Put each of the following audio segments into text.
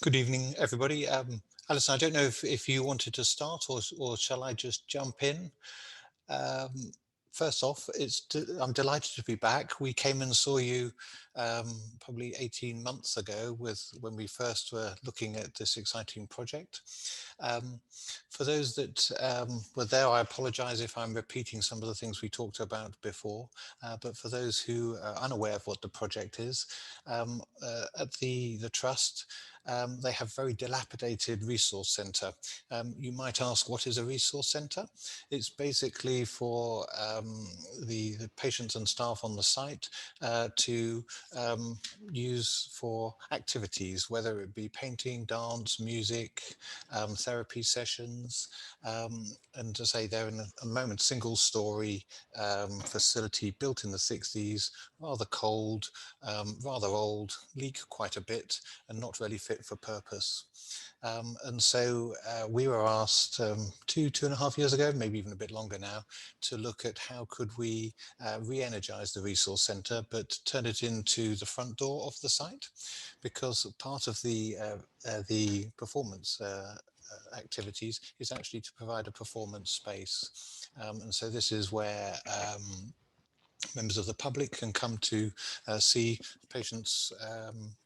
Good evening, everybody. Alison, I don't know if you wanted to start or shall I just jump in? Um, First off, I'm delighted to be back. We came and saw you probably 18 months ago when we first were looking at this exciting project. Um, for those that were there, I apologize if I'm repeating some of the things we talked about before, but for those who are unaware of what the project is, at the Trust, they have very dilapidated resource centre. You might ask, what is a resource centre? It's basically for the patients and staff on the site to use for activities, whether it be painting, dance, music, therapy sessions. And to say they're in a moment single story facility built in the 60s, rather cold, rather old, leak quite a bit and not really fit for purpose. And so we were asked 2.5 years ago, maybe even a bit longer now, to look at how could we re-energize the resource centre, but turn it into the front door of the site, because part of the performance activities is actually to provide a performance space. And so this is where members of the public can come to see patients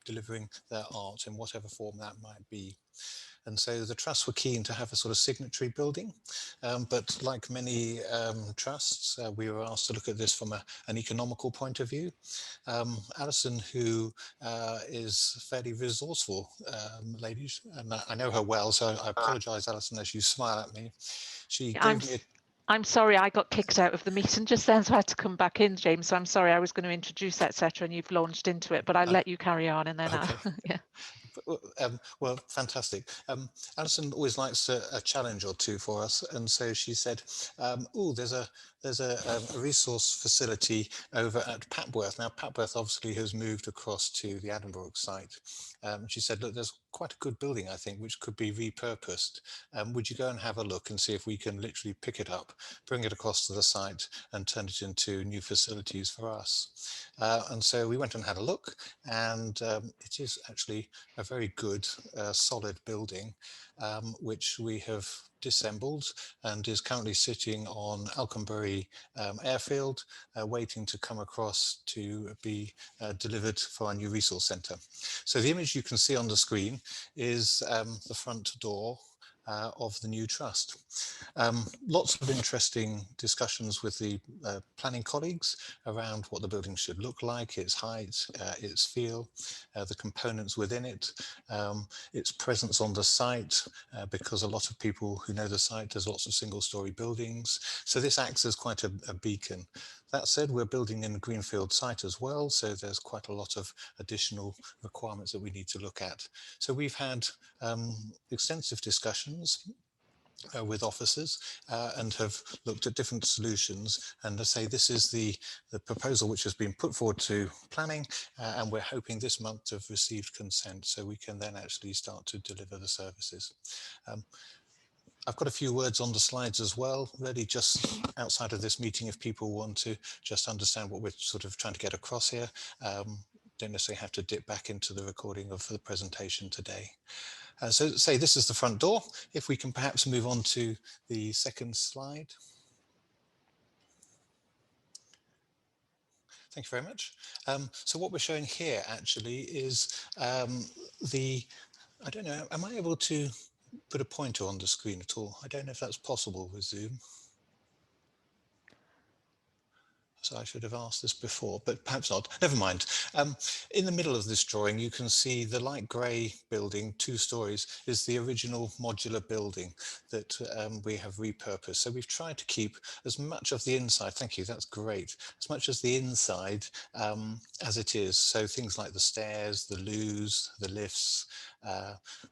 delivering their art in whatever form that might be. And so the trusts were keen to have a sort of signatory building, but like many trusts, we were asked to look at this from an economical point of view. Alison, who is fairly resourceful lady, and I know her well, so I apologise, Alison, as you smile at me. She I'm gave me a I'm sorry, I got kicked out of the meeting just then, so I had to come back in, James. So I'm sorry, I was going to introduce, etc., and you've launched into it, but I'll let you carry on, and then okay. yeah. Well, fantastic. Alison always likes a challenge or two for us, and so she said, "Oh, there's a resource facility over at Papworth. Now, Papworth obviously has moved across to the Addenbrooke site." She said, "Look, there's quite a good building, I think, which could be repurposed. Would you go and have a look and see if we can literally pick it up, bring it across to the site, and turn it into new facilities for us?" And so we went and had a look, and it is actually a very good, solid building, which we have disassembled and is currently sitting on Alconbury airfield, waiting to come across to be delivered for our new resource centre. So the image you can see on the screen is the front door of the new trust. Lots of interesting discussions with the planning colleagues around what the building should look like, its height, its feel, the components within it, its presence on the site, because a lot of people who know the site, there's lots of single-story buildings. So this acts as quite a beacon. That said, we're building in a greenfield site as well, so there's quite a lot of additional requirements that we need to look at. So we've had extensive discussions with officers and have looked at different solutions, and to say this is the proposal which has been put forward to planning, and we're hoping this month to have received consent so we can then actually start to deliver the services. I've got a few words on the slides as well, really just outside of this meeting if people want to just understand what we're sort of trying to get across here. Don't necessarily have to dip back into the recording of the presentation today. So say this is the front door. If we can perhaps move on to the second slide. Thank you very much. So what we're showing here actually is I don't know, am I able to put a pointer on the screen at all? I don't know if that's possible with Zoom. So I should have asked this before, but perhaps not. Never mind. In the middle of this drawing, you can see the light grey building, 2 stories, is the original modular building that we have repurposed. So we've tried to keep as much of the inside, thank you, that's great, as much as the inside as it is. So things like the stairs, the loos, the lifts,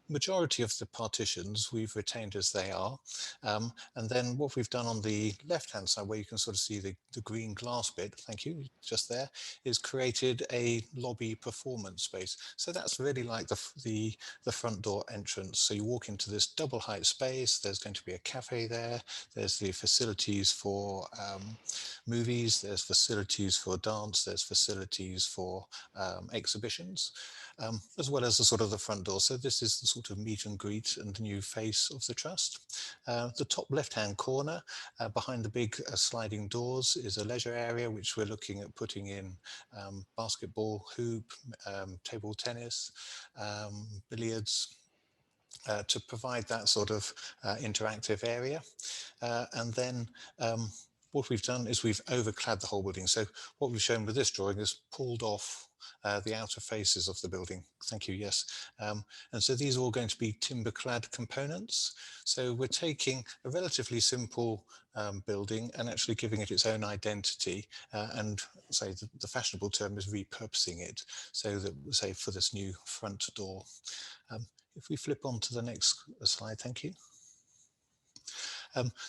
majority of the partitions we've retained as they are. And then what we've done on the left-hand side, where you can sort of see the green glass last bit, thank you, just there, is created a lobby performance space. So that's really like the front door entrance. So you walk into this double height space, there's going to be a cafe there, there's the facilities for movies, there's facilities for dance, there's facilities for exhibitions, as well as the sort of the front door. So this is the sort of meet and greet and new face of the trust. The top left-hand corner, behind the big sliding doors, is a leisure area which we're looking at putting in basketball, hoop, table tennis, billiards, to provide that sort of interactive area. And then what we've done is we've overclad the whole building. So what we've shown with this drawing is pulled off the outer faces of the building. Thank you, yes. And so these are all going to be timber-clad components. So we're taking a relatively simple building and actually giving it its own identity, and say the fashionable term is repurposing it, so that, say, for this new front door. If we flip on to the next slide, thank you.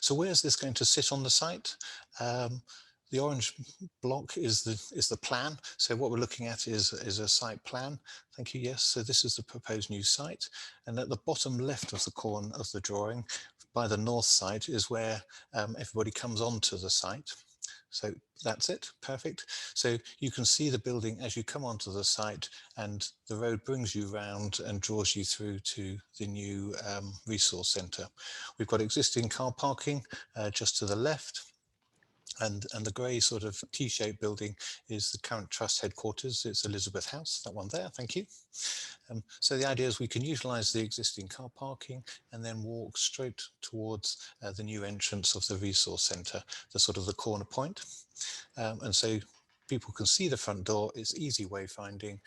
So where's this going to sit on the site? The orange block is the plan. So what we're looking at is a site plan. Thank you. Yes. So this is the proposed new site, and at the bottom left of the corner of the drawing, by the north side, is where everybody comes onto the site. So that's it, perfect. So you can see the building as you come onto the site, and the road brings you round and draws you through to the new resource centre. We've got existing car parking just to the left. And the grey sort of T-shaped building is the current trust headquarters. It's Elizabeth House, that one there, thank you. So the idea is we can utilise the existing car parking and then walk straight towards the new entrance of the resource centre, the sort of the corner point. And so people can see the front door. It's easy wayfinding.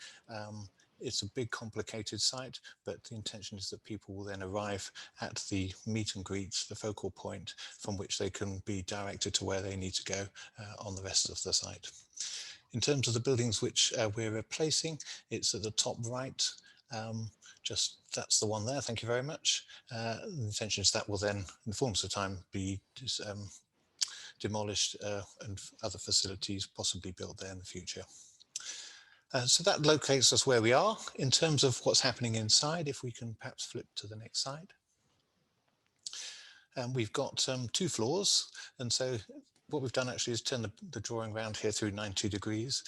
It's a big complicated site, but the intention is that people will then arrive at the meet and greet, the focal point from which they can be directed to where they need to go on the rest of the site. In terms of the buildings which we're replacing, it's at the top right. Just that's the one there. Thank you very much. The intention is that will then, in the fullness of time, be demolished and other facilities possibly built there in the future. So that locates us where we are. In terms of what's happening inside, if we can perhaps flip to the next slide. We've got 2 floors, and so what we've done actually is turn the drawing around here through 90 degrees.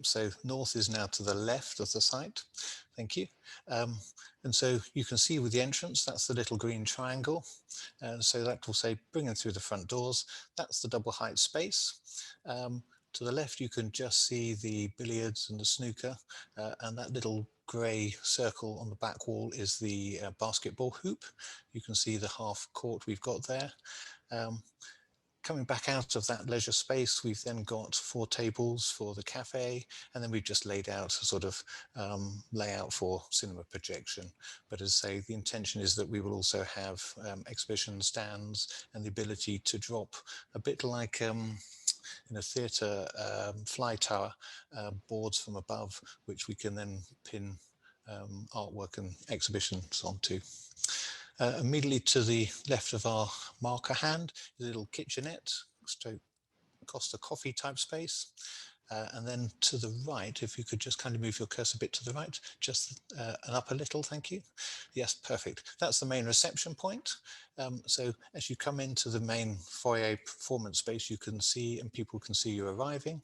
So north is now to the left of the site. Thank you. And so you can see with the entrance, that's the little green triangle. So that will say bring in through the front doors. That's the double height space. To the left, you can just see the billiards and the snooker, and that little grey circle on the back wall is the basketball hoop. You can see the half court we've got there. Coming back out of that leisure space, we've then got 4 tables for the cafe, and then we've just laid out a sort of layout for cinema projection. But as I say, the intention is that we will also have exhibition stands and the ability to drop a bit like in a theatre fly tower, boards from above, which we can then pin artwork and exhibitions onto. Immediately to the left of our marker hand is a little kitchenette, stroke Costa coffee type space. And then to the right, if you could just kind of move your cursor a bit to the right, just and up a little, thank you. Yes, perfect. That's the main reception point. So as you come into the main foyer performance space, you can see, and people can see you arriving.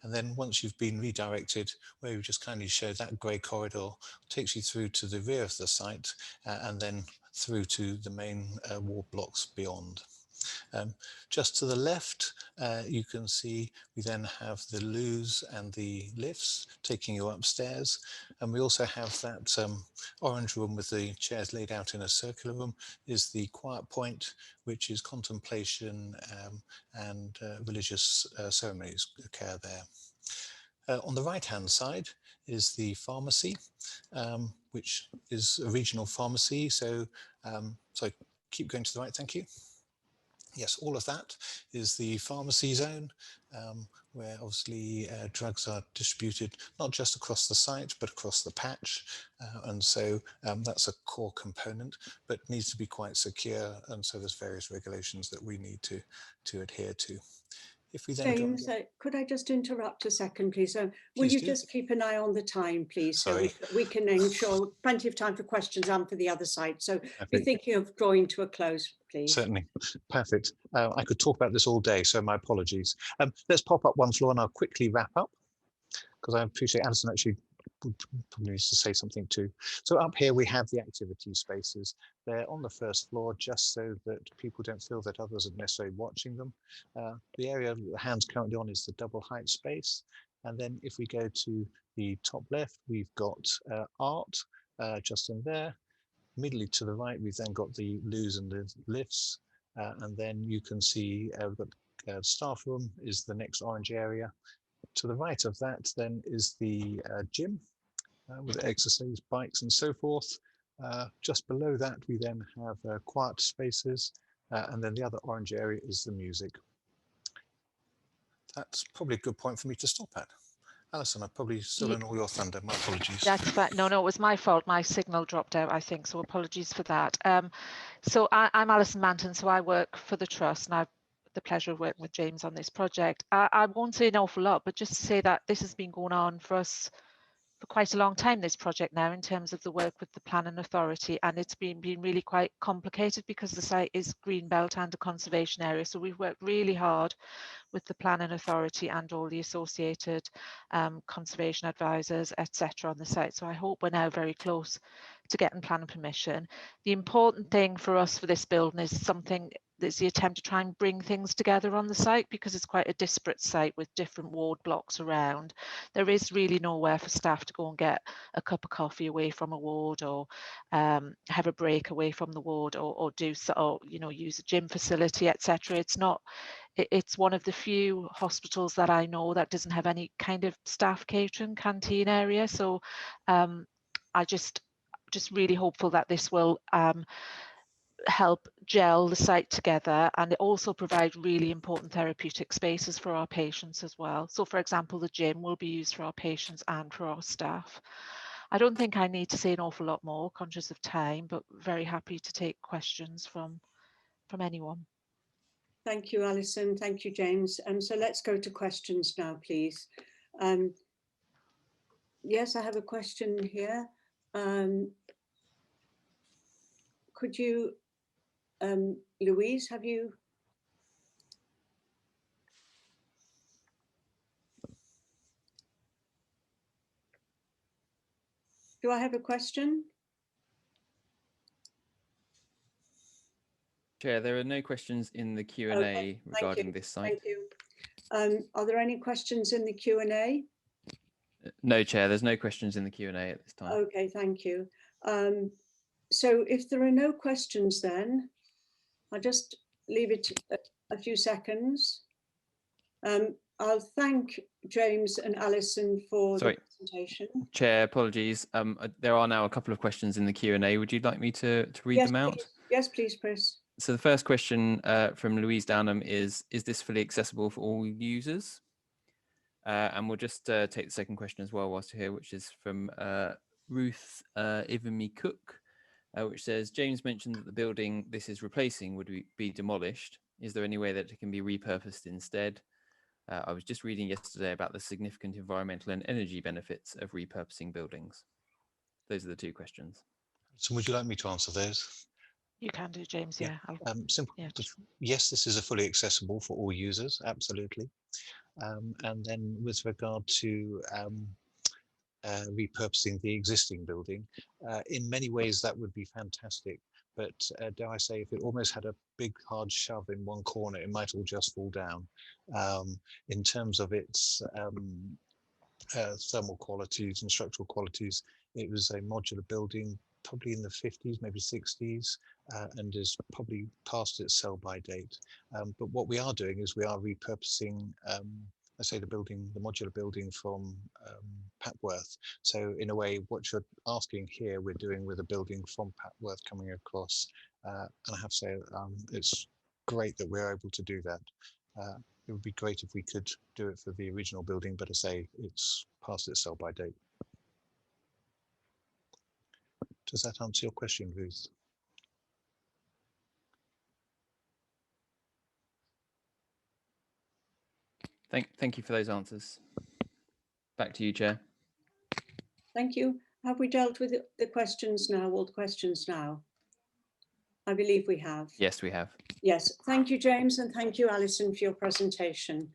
And then once you've been redirected, where you just kindly show that grey corridor, takes you through to the rear of the site, and then through to the main wall blocks beyond. Just to the left, you can see we then have the loos and the lifts taking you upstairs. And we also have that orange room with the chairs laid out in a circular room is the quiet point, which is contemplation and religious ceremonies occur there. On the right-hand side is the pharmacy, which is a regional pharmacy. So, sorry, keep going to the right, thank you. Yes, all of that is the pharmacy zone, where obviously drugs are distributed not just across the site, but across the patch. And so that's a core component, but needs to be quite secure. And so there's various regulations that we need to adhere to. if we then James, could I just interrupt a second, please? Will Please you do. just keep an eye on the time, please? Sorry. So we can ensure plenty of time for questions and for the other side. So Perfect. we're thinking of drawing to a close, please. Certainly. Perfect. I could talk about this all day, so my apologies. Let's pop up one floor and I'll quickly wrap up, because I appreciate Alison actually probably needs to say something too. So up here we have the activity spaces. They're on the first floor just so that people don't feel that others are necessarily watching them. The area the hand's currently on is the double height space. And then if we go to the top left, we've got art just in there. Immediately to the right, we've then got the loos and the lifts. And then you can see we've got staff room is the next orange area. To the right of that then is the gym with exercise bikes and so forth. Just below that we then have quiet spaces, and then the other orange area is the music. That's probably a good point for me to stop at. Alison, I've probably stolen all your thunder. My apologies. That's fine. No, it was my fault. My signal dropped out, I think, so apologies for that. So I'm Alison Manton, so I work for the Trust, and I've the pleasure of working with James on this project. I won't say an awful lot, but just to say that this has been going on for us for quite a long time, this project now, in terms of the work with the planning authority, and it's been really quite complicated because the site is green belt and a conservation area. So we've worked really hard with the planning authority and all the associated conservation advisors, etc. on the site. So I hope we're now very close to getting planning permission. The important thing for us for this building is something that's the attempt to try and bring things together on the site, because it's quite a disparate site with different ward blocks around. There is really nowhere for staff to go and get a cup of coffee away from a ward, or have a break away from the ward, or do so, or use a gym facility, etc. It's one of the few hospitals that I know that doesn't have any kind of staff catering canteen area. So I just really hopeful that this will help gel the site together, and it also provide really important therapeutic spaces for our patients as well. So for example, the gym will be used for our patients and for our staff. I don't think I need to say an awful lot more, conscious of time, but very happy to take questions from anyone. Thank you, Alison. Thank you, James. So let's go to questions now, please. Yes, I have a question here. Could you, Louise, have you? Do I have a question? Chair, there are no questions in the Q&A regarding this site. Thank you. Are there any questions in the Q&A? No, Chair, there's no questions in the Q&A at this time. Okay, thank you. So if there are no questions, then I'll just leave it a few seconds. I'll thank James and Alison for the presentation. Chair, apologies. There are now a couple of questions in the Q&A. Would you like me to read them out? Please. Yes, please, Chris. So the first question from Louise Downham is this fully accessible for all users? And we'll just take the second question as well whilst you're here, which is from Ruth Ivamy Cook, which says, James mentioned that the building this is replacing would be demolished. Is there any way that it can be repurposed instead? I was just reading yesterday about the significant environmental and energy benefits of repurposing buildings. Those are the two questions. So would you like me to answer those? You can do, James. Yeah. Simple. Yeah. Yes, this is fully accessible for all users. Absolutely. And then with regard to repurposing the existing building, in many ways that would be fantastic. But dare I say, if it almost had a big hard shove in one corner, it might all just fall down. In terms of its thermal qualities and structural qualities, it was a modular building, probably in the 50s, maybe 60s, and is probably past its sell-by date. But what we are doing is we are repurposing, I say the modular building from Papworth. So in a way, what you're asking here, we're doing with a building from Papworth coming across. And I have to say, it's great that we're able to do that. It would be great if we could do it for the original building, but I say it's past its sell-by date. Does that answer your question, Ruth? Thank you for those answers. Back to you, Chair. Thank you. Have we dealt with the questions now, all the questions now? I believe we have. Yes, we have. Yes, thank you, James, and thank you, Alison, for your presentation.